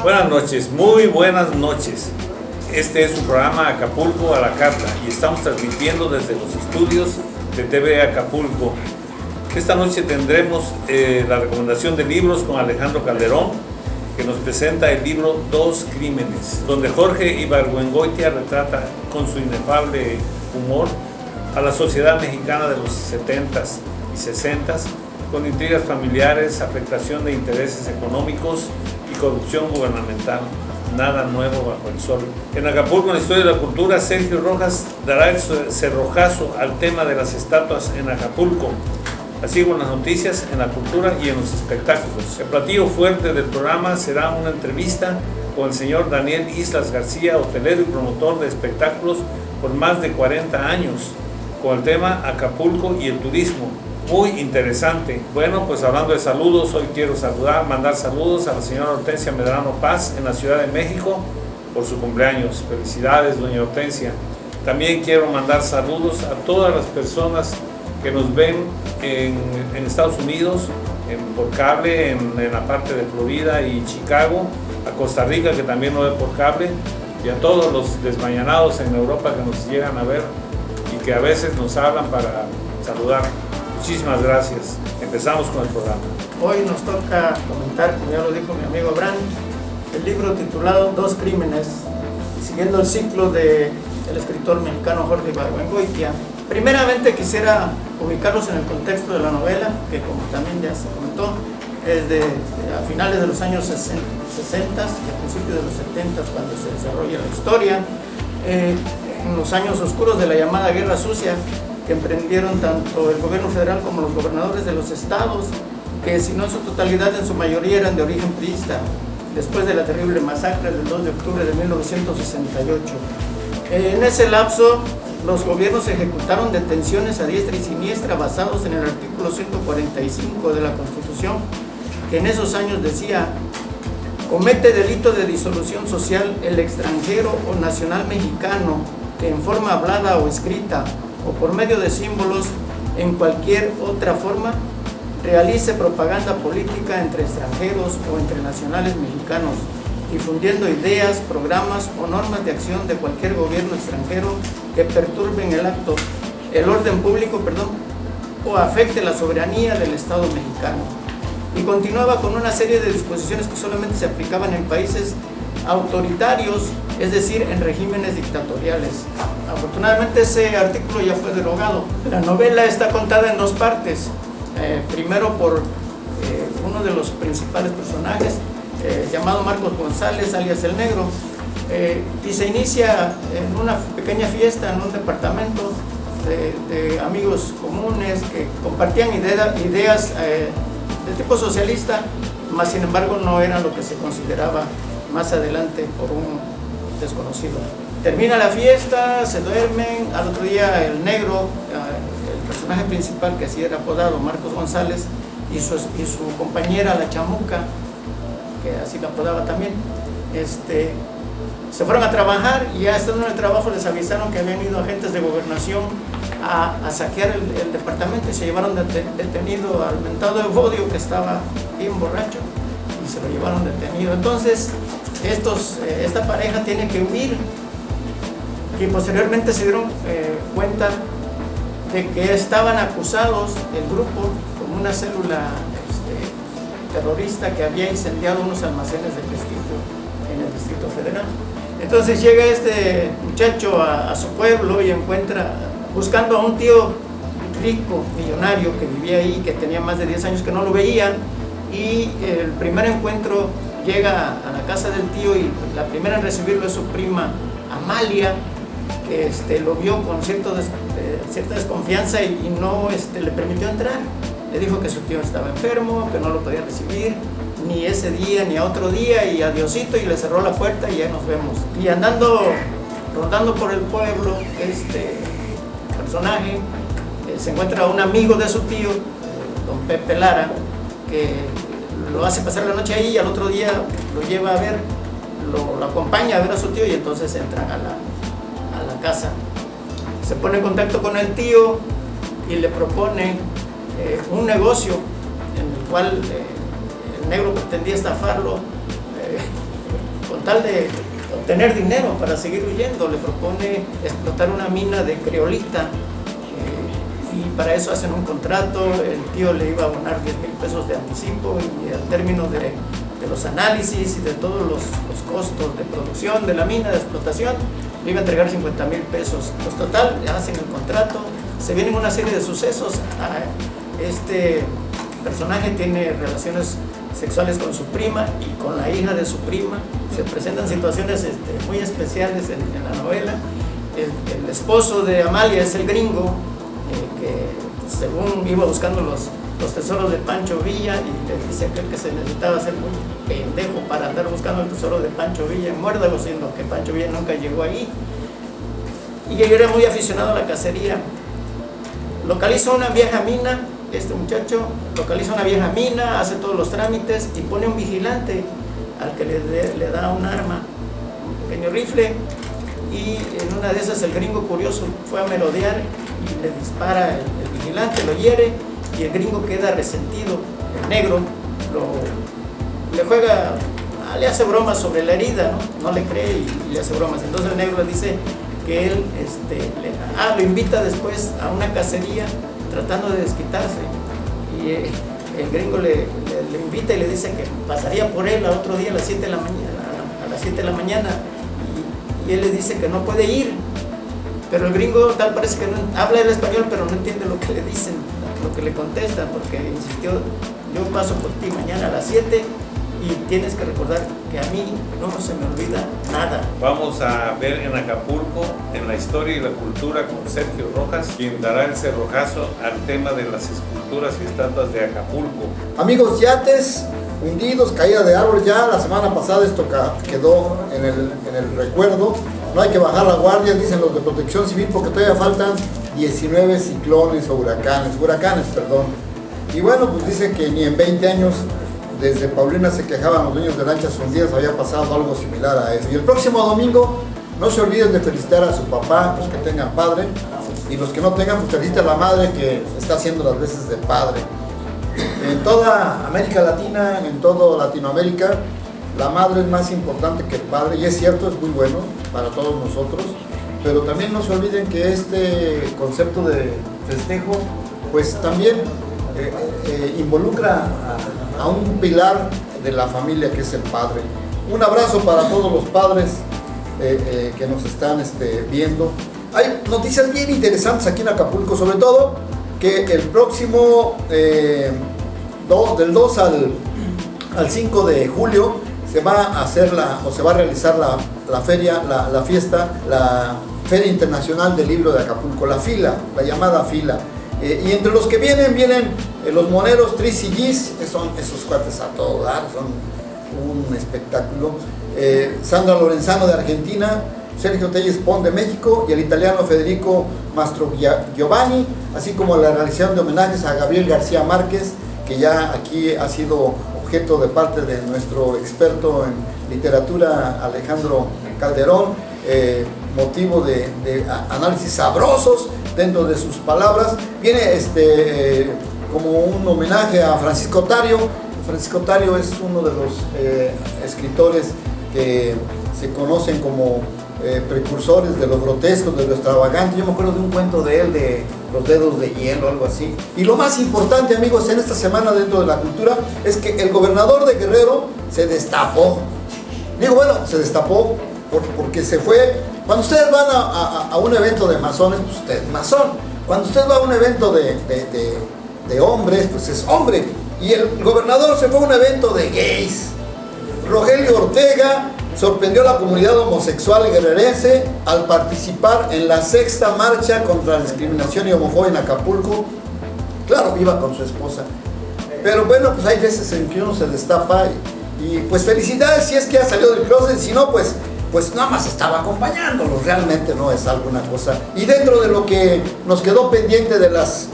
Buenas noches, muy buenas noches. Este es su programa Acapulco a la Carta y estamos transmitiendo desde los estudios de TV Acapulco. Esta noche tendremos la recomendación de libros con Alejandro Calderón, que nos presenta el libro Dos Crímenes, donde Jorge Ibargüengoitia retrata con su inefable humor a la sociedad mexicana de los 70s y 60s, con intrigas familiares, afectación de intereses económicos y corrupción gubernamental. Nada nuevo bajo el sol. En Acapulco, en la historia de la cultura, Sergio Rojas dará el cerrojazo al tema de las estatuas en Acapulco, así como las noticias en la cultura y en los espectáculos. El platillo fuerte del programa será una entrevista con el señor Daniel Islas García, hotelero y promotor de espectáculos por más de 40 años, con el tema Acapulco y el turismo. Muy interesante. Bueno, pues hablando de saludos, hoy quiero mandar saludos a la señora Hortensia Medrano Paz en la Ciudad de México por su cumpleaños. Felicidades, doña Hortensia. También quiero mandar saludos a todas las personas que nos ven en Estados Unidos, por cable, en la parte de Florida y Chicago, a Costa Rica, que también nos ve por cable, y a todos los desmañanados en Europa que nos llegan a ver y que a veces nos hablan para saludar. Muchísimas gracias. Empezamos con el programa. Hoy nos toca comentar, como ya lo dijo mi amigo Abraham, el libro titulado Dos Crímenes, siguiendo el ciclo del escritor mexicano Jorge Ibargüengoitia. Primeramente quisiera ubicarlos en el contexto de la novela, que como también ya se comentó, es a finales de los años 60 y a principios de los 70 cuando se desarrolla la historia, en los años oscuros de la llamada Guerra Sucia, que emprendieron tanto el gobierno federal como los gobernadores de los estados, que si no en su totalidad, en su mayoría eran de origen priista, después de la terrible masacre del 2 de octubre de 1968. En ese lapso, los gobiernos ejecutaron detenciones a diestra y siniestra basados en el artículo 145 de la Constitución, que en esos años decía: comete delito de disolución social el extranjero o nacional mexicano que en forma hablada o escrita o por medio de símbolos en cualquier otra forma realice propaganda política entre extranjeros o entre nacionales mexicanos, difundiendo ideas, programas o normas de acción de cualquier gobierno extranjero que perturben el orden público, o afecte la soberanía del Estado mexicano. Y continuaba con una serie de disposiciones que solamente se aplicaban en países autoritarios, es decir, en regímenes dictatoriales. Afortunadamente ese artículo ya fue derogado. La novela está contada en dos partes. Primero por uno de los principales personajes, llamado Marcos González, alias El Negro, y se inicia en una pequeña fiesta en un departamento de amigos comunes que compartían ideas de tipo socialista, mas sin embargo no eran lo que se consideraba más adelante por un desconocido. Termina la fiesta, se duermen. Al otro día El Negro, el personaje principal, que así era apodado, Marcos González, y su compañera La Chamuca, que así la apodaba también, se fueron a trabajar, y ya estando en el trabajo les avisaron que habían ido agentes de gobernación a saquear el departamento, y se llevaron detenido al mentado Evodio, que estaba bien borracho, y se lo llevaron detenido. Entonces esta pareja tiene que huir, y posteriormente se dieron cuenta de que estaban acusados el grupo como una célula terrorista que había incendiado unos almacenes de prestigio en el Distrito Federal. Entonces llega este muchacho a su pueblo y encuentra, buscando a un tío rico, millonario, que vivía ahí, que tenía más de 10 años que no lo veían, y el primer encuentro llega a la casa del tío, y la primera en recibirlo es su prima Amalia, que lo vio con cierta desconfianza y no le permitió entrar. Le dijo que su tío estaba enfermo, que no lo podía recibir ni ese día ni a otro día, y adiosito, y le cerró la puerta y ya nos vemos. Y rondando por el pueblo, este personaje se encuentra un amigo de su tío, don Pepe Lara, que lo hace pasar la noche ahí, y al otro día lo lleva a ver, lo acompaña a ver a su tío, y entonces entran a la casa. Se pone en contacto con el tío y le propone un negocio en el cual el negro pretendía estafarlo con tal de obtener dinero para seguir huyendo, le propone explotar una mina de criolita, y para eso hacen un contrato. El tío le iba a abonar 10,000 pesos de anticipo, y al término de los análisis y de todos los costos de producción de la mina, de explotación, le iba a entregar 50,000 pesos. Pues total, hacen el contrato, se vienen una serie de sucesos. Este personaje tiene relaciones sexuales con su prima y con la hija de su prima. Se presentan situaciones muy especiales en la novela. El esposo de Amalia es el gringo, que según iba buscando los tesoros de Pancho Villa, y le dice que se necesitaba ser muy pendejo para andar buscando el tesoro de Pancho Villa en Muérdago, siendo que Pancho Villa nunca llegó ahí. Y él era muy aficionado a la cacería. Localiza una vieja mina, este muchacho localiza una vieja mina, hace todos los trámites y pone un vigilante al que le da un arma, un pequeño rifle, y en una de esas el gringo curioso fue a merodear y le dispara el vigilante, lo hiere, y el gringo queda resentido. El negro le hace bromas sobre la herida, ¿no? No le cree y le hace bromas. Entonces el negro le dice que él lo invita después a una cacería tratando de desquitarse, y el gringo le invita y le dice que pasaría por él al otro día a las 7 de la mañana, y él le dice que no puede ir, pero el gringo tal parece que no habla el español, pero no entiende lo que le dicen, lo que le contestan, porque insistió: yo paso por ti mañana a las 7 y tienes que recordar que a mí no se me olvida nada. Vamos a ver en Acapulco, en la historia y la cultura, con Sergio Rojas, quien dará el cerrojazo al tema de las esculturas y estatuas de Acapulco. Amigos, yates hundidos, caída de árboles. Ya la semana pasada esto quedó en el recuerdo. No hay que bajar la guardia, dicen los de Protección Civil, porque todavía faltan 19 ciclones o huracanes, perdón. Y bueno, pues dice que ni en 20 años, desde Paulina se quejaban los dueños de lanchas hundidas, había pasado algo similar a eso. Y el próximo domingo, no se olviden de felicitar a su papá, los que tengan padre, y los que no tengan, pues feliciten a la madre, que está haciendo las veces de padre. En toda América Latina, en toda Latinoamérica, la madre es más importante que el padre, y es cierto, es muy bueno para todos nosotros, pero también no se olviden que este concepto de festejo, pues también involucra a un pilar de la familia, que es el padre. Un abrazo para todos los padres que nos están viendo. Hay noticias bien interesantes aquí en Acapulco, sobre todo que el próximo del 2 al 5 de julio se va a hacer se va a realizar la feria, la fiesta, la Feria Internacional del Libro de Acapulco, la FILA, la llamada FILA. Y entre los que vienen los moneros Tris y Gis, son esos cuates a todo dar, son un espectáculo. Sandra Lorenzano de Argentina, Sergio Telles Pon de México y el italiano Federico Mastrogiovanni, así como la realización de homenajes a Gabriel García Márquez, que ya aquí ha sido objeto de parte de nuestro experto en literatura Alejandro Calderón, motivo de análisis sabrosos dentro de sus palabras. Viene como un homenaje a Francisco Tario. Francisco Tario es uno de los escritores que se conocen como precursores de lo grotesco, de lo extravagante. Yo me acuerdo de un cuento de él, de Los Dedos de Hielo, algo así. Y lo más importante, amigos, en esta semana dentro de la cultura, es que el gobernador de Guerrero se destapó. Digo, bueno, se destapó porque se fue. Cuando ustedes van a un evento de masones, pues usted es masón. Cuando usted va a un evento de hombres, pues es hombre. Y el gobernador se fue a un evento de gays. Rogelio Ortega sorprendió a la comunidad homosexual guerrerense al participar en la 6ª marcha contra la discriminación y homofobia en Acapulco. Claro, iba con su esposa. Pero bueno, pues hay veces en que uno se destapa y pues felicidades si es que ha salido del closet, si no, pues nada más estaba acompañándolos, realmente no es alguna cosa. Y dentro de lo que nos quedó pendiente de las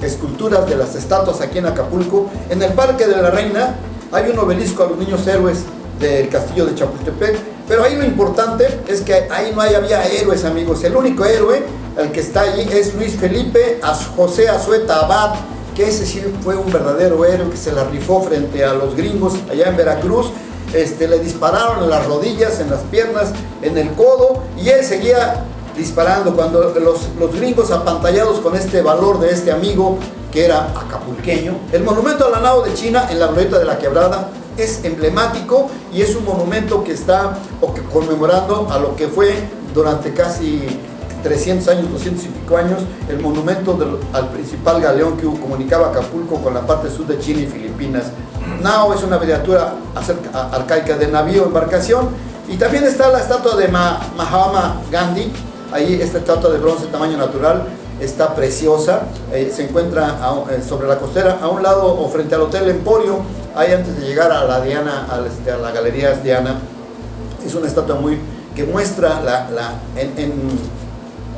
esculturas, de las estatuas aquí en Acapulco, en el Parque de la Reina hay un obelisco a los niños héroes del castillo de Chapultepec, pero ahí lo importante es que ahí no había héroes, amigos. El único héroe, el que está allí, es Luis Felipe José Azueta Abad, que ese sí fue un verdadero héroe, que se la rifó frente a los gringos allá en Veracruz. le dispararon en las rodillas, en las piernas, en el codo, y él seguía disparando. Cuando los gringos, apantallados con este valor de este amigo que era acapulqueño, el monumento a la nao de China en la glorieta de la Quebrada es emblemático y es un monumento que está conmemorando a lo que fue durante casi 300 años, 200 y pico años, el monumento al principal galeón que comunicaba Acapulco con la parte sur de China y Filipinas. Nao es una abreviatura arcaica de navío, embarcación, y también está la estatua de Mahatma Gandhi. Ahí esta estatua de bronce tamaño natural está preciosa, se encuentra sobre la costera, a un lado o frente al Hotel Emporio, ahí antes de llegar a la Diana, a la Galería Diana. Es una estatua que muestra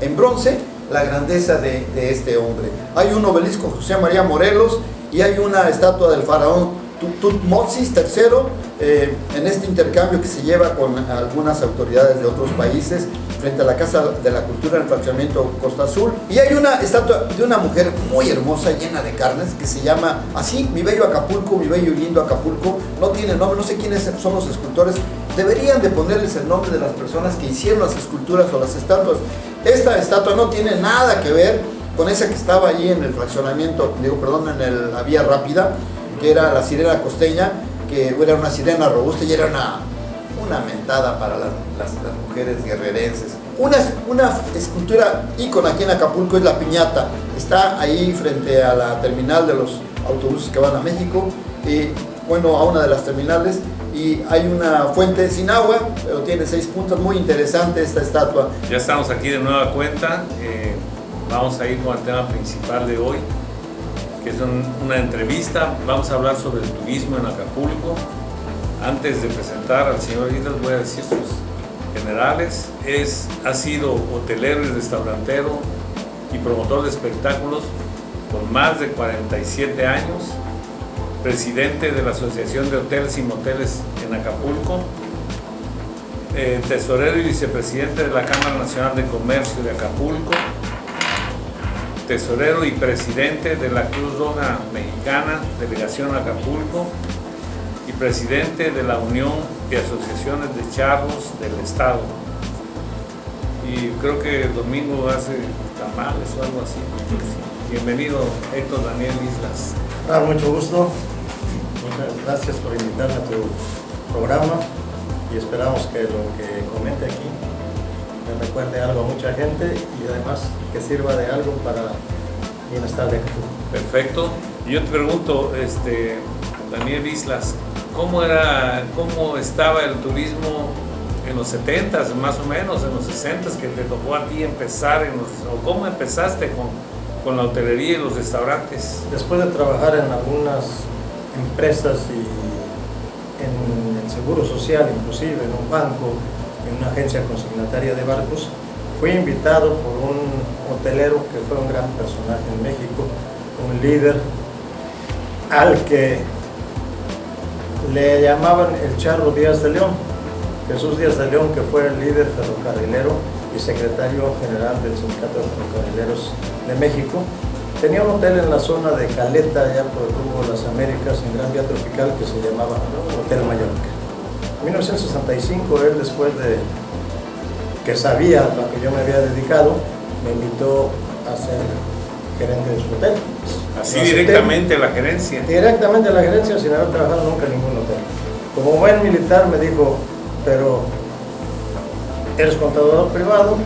en bronce la grandeza de este hombre. Hay un obelisco José María Morelos y hay una estatua del faraón Tutmosis III en este intercambio que se lleva con algunas autoridades de otros países frente a la Casa de la Cultura del fraccionamiento Costa Azul. Y hay una estatua de una mujer muy hermosa, llena de carnes, que se llama así, Mi Bello Acapulco, Mi Bello y Lindo Acapulco. No tiene nombre, no sé quiénes son los escultores. Deberían de ponerles el nombre de las personas que hicieron las esculturas o las estatuas. Esta estatua no tiene nada que ver con esa que estaba allí en el fraccionamiento, en la vía rápida, que era la sirena costeña, que era una sirena robusta y era una mentada para las mujeres guerrerenses. Una escultura ícono aquí en Acapulco es la piñata. Está ahí frente a la terminal de los autobuses que van a México, a una de las terminales, y hay una fuente sin agua, pero tiene 6 puntas, muy interesante esta estatua. Ya estamos aquí de nueva cuenta, vamos a ir con el tema principal de hoy, que es una entrevista. Vamos a hablar sobre el turismo en Acapulco. Antes de presentar al señor Islas, voy a decir sus generales. Ha sido hotelero y restaurantero y promotor de espectáculos por más de 47 años, presidente de la Asociación de Hoteles y Moteles en Acapulco, tesorero y vicepresidente de la Cámara Nacional de Comercio de Acapulco, tesorero y presidente de la Cruz Roja Mexicana, Delegación Acapulco, y presidente de la Unión de Asociaciones de Charros del Estado. Y creo que el domingo hace tamales o algo así. Bienvenido, Héctor Daniel Islas. Mucho gusto. Muchas gracias por invitarme a tu programa y esperamos que lo que comente aquí me recuerde algo a mucha gente y además que sirva de algo para el bienestar de Acapulco. Perfecto. Y yo te pregunto, Daniel Islas, ¿cómo estaba el turismo en los 70s, más o menos, en los 60s, que te tocó a ti empezar, o cómo empezaste con la hotelería y los restaurantes? Después de trabajar en algunas empresas y en el Seguro Social, inclusive en un banco, en una agencia consignataria de barcos, fui invitado por un hotelero que fue un gran personaje en México, un líder al que le llamaban el Charro Díaz de León, Jesús Díaz de León, que fue el líder ferrocarrilero y secretario general del Sindicato de Ferrocarrileros de México. Tenía un hotel en la zona de Caleta, allá por el rumbo de las Américas, en Gran Vía Tropical, que se llamaba Hotel Mallorca. En 1965, él, después de que sabía a lo que yo me había dedicado, me invitó a ser gerente de su hotel. Así directamente a la gerencia. Directamente a la gerencia, sin haber trabajado nunca en ningún hotel. Como buen militar me dijo, pero eres contador privado,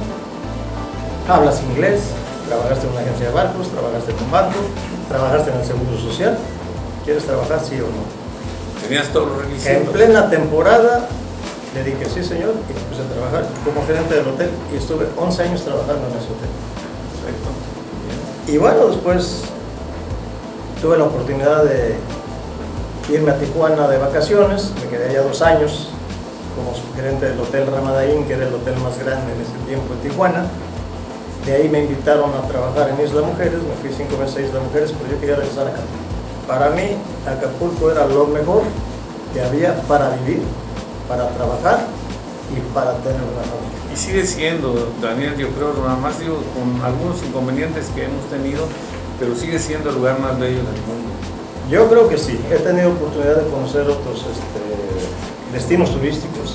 hablas inglés, trabajaste en una agencia de barcos, trabajaste en un banco, trabajaste en el Seguro Social, ¿quieres trabajar sí o no? Tenías todos los requisitos. En plena temporada le dije sí señor y me puse a trabajar como gerente del hotel y estuve 11 años trabajando en ese hotel. Perfecto. Y bueno, después tuve la oportunidad de irme a Tijuana de vacaciones, me quedé allá 2 años como gerente del Hotel Ramadaín, que era el hotel más grande en ese tiempo en Tijuana. De ahí me invitaron a trabajar en Isla Mujeres, me fui 5 meses a Isla Mujeres, pero yo quería regresar a Acapulco. Para mí, Acapulco era lo mejor que había para vivir, para trabajar y para tener una familia. Y sigue siendo, Daniel, yo creo, nada más digo, con algunos inconvenientes que hemos tenido, pero sigue siendo el lugar más bello del mundo. Yo creo que sí, he tenido oportunidad de conocer otros destinos turísticos,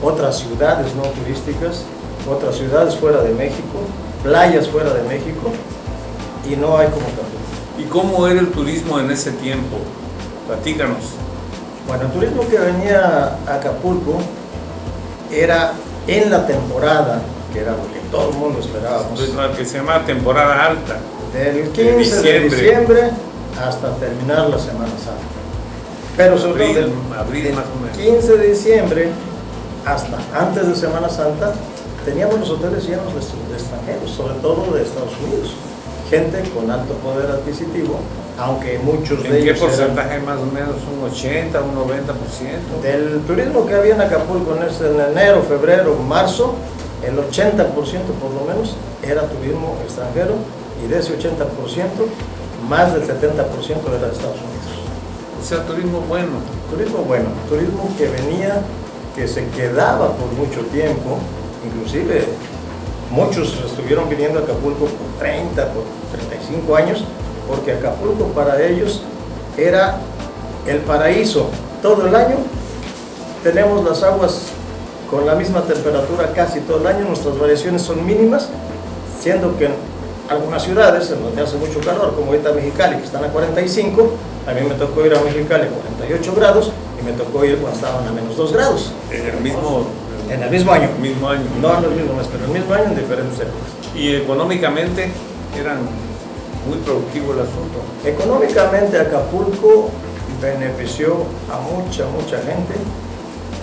otras ciudades no turísticas, otras ciudades fuera de México, playas fuera de México, y no hay como Acapulco. ¿Y cómo era el turismo en ese tiempo? Platícanos. Bueno, el turismo que venía a Acapulco era en la temporada, que era lo que todo el mundo esperábamos, Entonces, lo que se llama temporada alta. del 15 de diciembre hasta terminar la Semana Santa. Pero sobre todo Abril más o menos. 15 de diciembre hasta antes de Semana Santa teníamos los hoteles llenos de extranjeros, sobre todo de Estados Unidos. Gente con alto poder adquisitivo, aunque muchos de ¿En qué ellos porcentaje más o menos? ¿Un 80, un 90%? del turismo que había en Acapulco en enero, febrero, marzo, el 80% por lo menos era turismo extranjero, y de ese 80%, más del 70% era de Estados Unidos. O sea, turismo bueno. Turismo bueno, turismo que venía, que se quedaba por mucho tiempo, inclusive muchos estuvieron viniendo a Acapulco por 30, por 35 años, porque Acapulco para ellos era el paraíso todo el año. Tenemos las aguas con la misma temperatura casi todo el año, nuestras variaciones son mínimas, siendo que en algunas ciudades en donde hace mucho calor, como ahorita Mexicali, que están a 45, a mí me tocó ir a Mexicali a 48 grados y me tocó ir cuando estaban a menos 2 grados. En el mismo año. Mismo año. No en el mismo mes, pero el mismo año en diferentes épocas. Y económicamente eran muy productivo el asunto. Económicamente Acapulco benefició a mucha gente.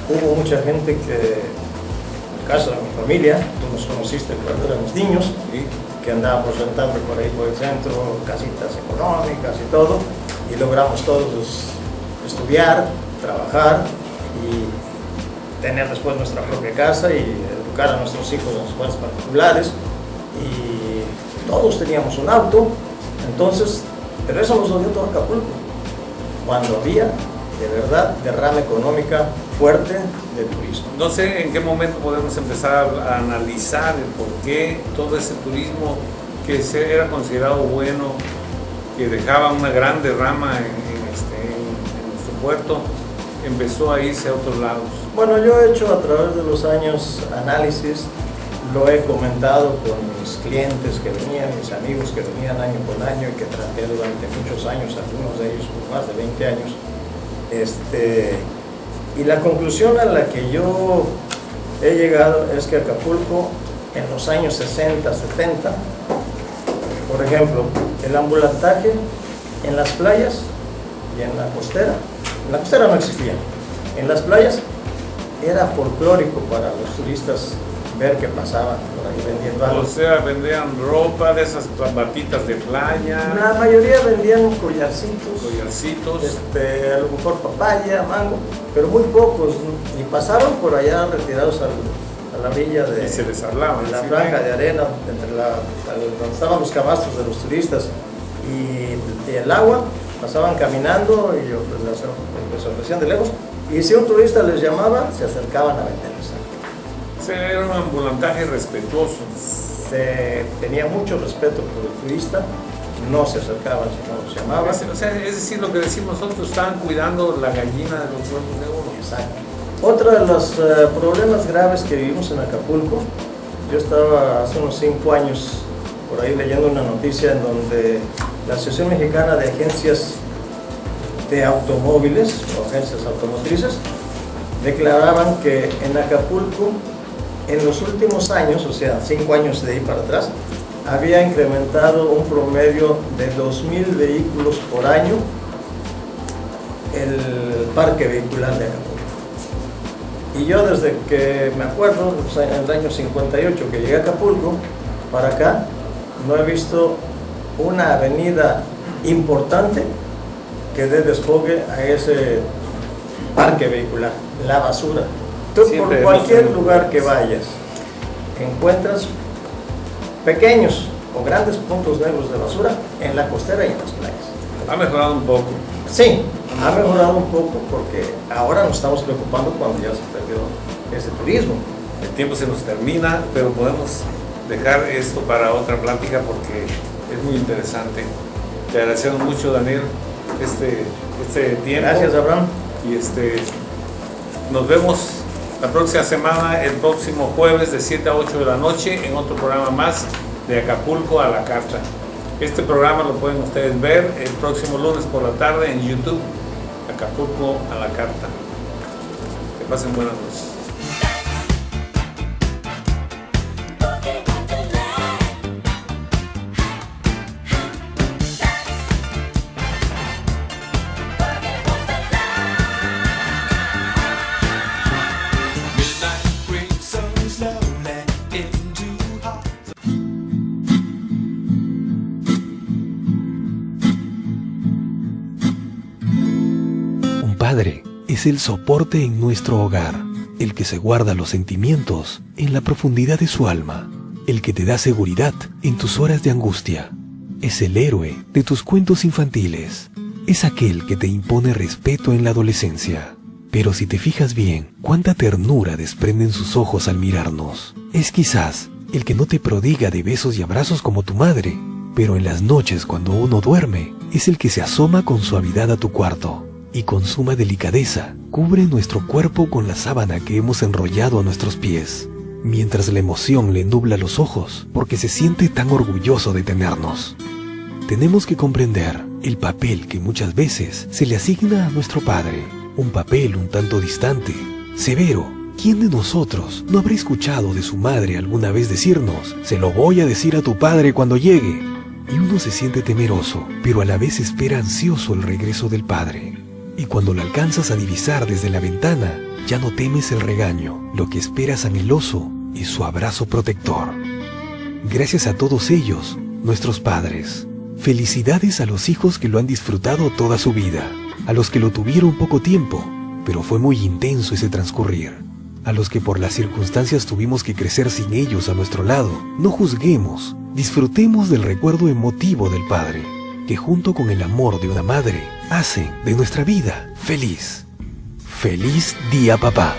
Hubo mucha gente que, en el caso de mi familia, tú nos conociste cuando éramos niños, ¿Sí? que andábamos rentando por ahí por el centro, casitas económicas y todo, y logramos todos estudiar, trabajar y tener después nuestra propia casa y educar a nuestros hijos en escuelas particulares, y todos teníamos un auto. Entonces, pero eso nos lo dio todo Acapulco, cuando había de verdad derrama económica fuerte del turismo. No sé en qué momento podemos empezar a analizar el por qué todo ese turismo que era considerado bueno, que dejaba una gran derrama en nuestro puerto, empezó a irse a otros lados. Bueno, yo he hecho a través de los años análisis, lo he comentado con mis clientes que venían, mis amigos que venían año con año y que traté durante muchos años, algunos de ellos por más de 20 años. Y la conclusión a la que yo he llegado es que Acapulco en los años 60, 70, por ejemplo, el ambulantaje en las playas y en la costera no existía, en las playas era folclórico para los turistas ver que pasaban por ahí vendiendo algo. O sea, vendían ropa de esas batitas de playa, La mayoría vendían collarcitos, collarcitos. a lo mejor papaya, mango, pero muy pocos, y pasaron por allá retirados a la orilla Y se les hablaba. de la ¿sí? franja de arena, donde estaban los camastros de los turistas, y el agua, pasaban caminando y les ofrecían de lejos, y si un turista les llamaba, se acercaban a venderles. O sea, era un ambulantaje respetuoso. Se tenía mucho respeto por el turista, no se acercaban si no los llamaban. O sea, es decir, lo que decimos nosotros, estaban cuidando la gallina de los huevos de oro. Exacto. Otro de los problemas graves que vivimos en Acapulco, yo estaba hace unos 5 años por ahí leyendo una noticia en donde la Asociación Mexicana de Agencias de Automóviles o agencias automotrices declaraban que en Acapulco en los últimos años, o sea 5 años de ahí para atrás, había incrementado un promedio de 2,000 vehículos por año el parque vehicular de Acapulco. Y yo desde que me acuerdo, en el año 58 que llegué a Acapulco, para acá, no he visto una avenida importante que dé desfogue a ese parque vehicular, la basura. Tú Siempre por cualquier hemos tenido lugar que vayas, encuentras pequeños o grandes puntos negros de basura en la costera y en las playas. Ha mejorado un poco. Sí, ha mejorado un poco porque ahora nos estamos preocupando cuando ya se perdió ese turismo. El tiempo se nos termina, pero podemos dejar esto para otra plática porque es muy interesante. Te agradecemos mucho, Daniel, este tiempo. Gracias, Abraham. Nos vemos la próxima semana, el próximo jueves de 7 a 8 de la noche en otro programa más de Acapulco a la Carta. Este programa lo pueden ustedes ver el próximo lunes por la tarde en YouTube, Acapulco a la Carta. Que pasen buenas noches. Padre es el soporte en nuestro hogar, el que se guarda los sentimientos en la profundidad de su alma, el que te da seguridad en tus horas de angustia. Es el héroe de tus cuentos infantiles, es aquel que te impone respeto en la adolescencia. Pero si te fijas bien, cuánta ternura desprenden sus ojos al mirarnos. Es quizás el que no te prodiga de besos y abrazos como tu madre, pero en las noches cuando uno duerme, es el que se asoma con suavidad a tu cuarto y con suma delicadeza cubre nuestro cuerpo con la sábana que hemos enrollado a nuestros pies, mientras la emoción le nubla los ojos porque se siente tan orgulloso de tenernos. Tenemos que comprender el papel que muchas veces se le asigna a nuestro padre, un papel un tanto distante, severo. ¿Quién de nosotros no habrá escuchado de su madre alguna vez decirnos: "Se lo voy a decir a tu padre cuando llegue"? Y uno se siente temeroso, pero a la vez espera ansioso el regreso del padre. Y cuando lo alcanzas a divisar desde la ventana, ya no temes el regaño, lo que esperas anheloso es su abrazo protector. Gracias a todos ellos, nuestros padres. Felicidades a los hijos que lo han disfrutado toda su vida, a los que lo tuvieron poco tiempo, pero fue muy intenso ese transcurrir. A los que por las circunstancias tuvimos que crecer sin ellos a nuestro lado, no juzguemos, disfrutemos del recuerdo emotivo del padre, que junto con el amor de una madre, hace de nuestra vida feliz. ¡Feliz día, papá!